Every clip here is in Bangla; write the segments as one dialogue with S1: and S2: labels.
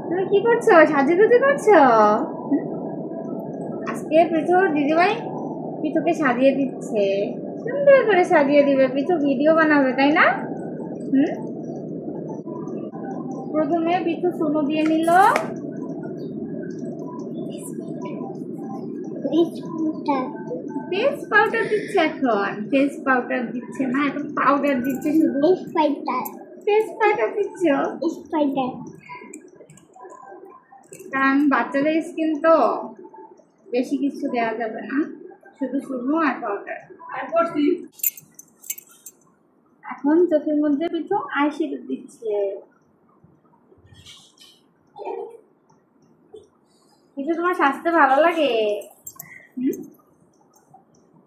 S1: তুমি কি করছো? সাজুগুজু করছো? আজকে পৃথুর দিদিভাই পৃথুকে সাজিয়ে দিচ্ছে, সুন্দর করে সাজিয়ে দিবে। পৃথু ভিডিও বানাবে, তাই না? প্রথমে পৃথু চুনো দিয়ে নিল, ফেস পাউডার দিচ্ছে। এখন ফেস পাউডার দিচ্ছে না, এখন পাউডার দিচ্ছে। শুধু ফেস পাউডার দিচ্ছ, কারণ বাচ্চাদের স্কিন তো বেশি কিছু দেওয়া যাবে না, শুধু চুনো আর পাউডার। এখন চোখের মধ্যে পৃথু আইশ্যাডো দিচ্ছে। কিছু তোমার স্বাস্থ্য ভালো লাগে?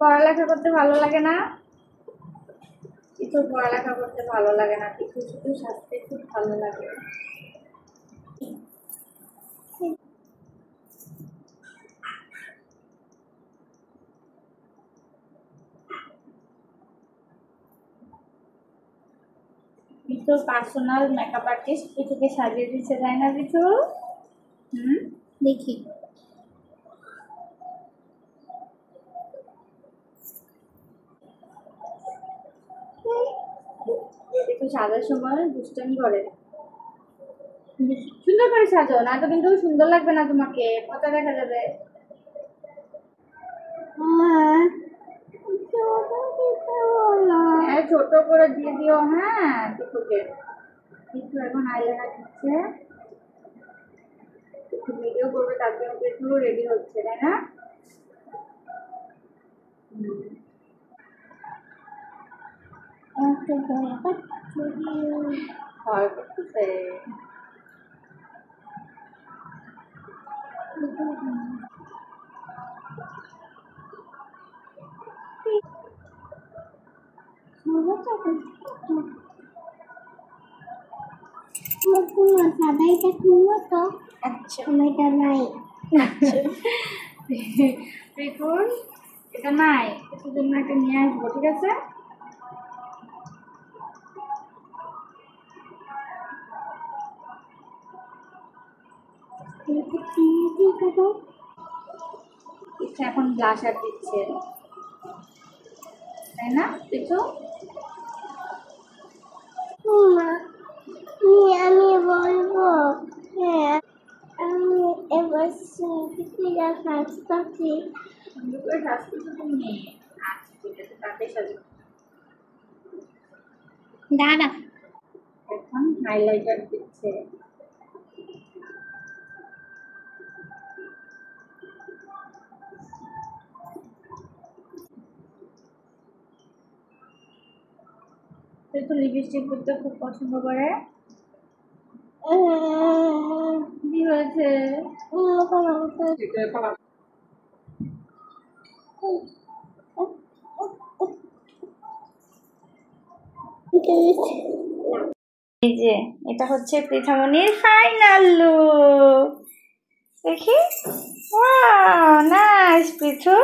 S1: পড়ালেখা করতে ভালো লাগে না? কিছু পড়ালেখা করতে ভালো লাগে না, কিছু শুধু স্বাস্থ্যে খুব ভালো লাগে। কিছু পার্সোনাল মেকআপ আর্টিস্ট কিছুকে সাজিয়ে দিচ্ছে, তাই না কিছু? দেখি একটু সাজার সময় দুষ্টামি করে। সুন্দর করে সাজো, না তো কিন্তু সুন্দর লাগবে না, তোমাকে কথা দেখা যাবে। হ্যাঁ, ছোট করে দিয়ে দিও। হ্যাঁ, দুটোকে কিছু এখন আইলাইনার দিচ্ছে, একটু ভিডিও করবে, তার জন্য একটু রেডি হচ্ছে, তাই না? ভয় করতেছে। সাদাইটা খুলবো তো? আচ্ছা, এটা নাই। দেখুন, এটা নাই, কিছুর জন্য একটা নিয়ে আসবো, ঠিক আছে? এখন ব্লাশার দিচ্ছে, তাই না কিছু? আমি বলবো, হ্যাঁ আমি এবার সাজতাছি। সুন্দর করে সাজতেছো তুমি? আচ্ছা ঠিক আছে, তাড়াতাড়ি সাজো। দাদা এখন হাইলাইটার দিচ্ছে। তো লিপস্টিক করতে খুব পছন্দ করে। কি হয়েছে? এই যে এটা হচ্ছে পৃথামণির ফাইনাল লুক, দেখি। Wow, nice Prithu.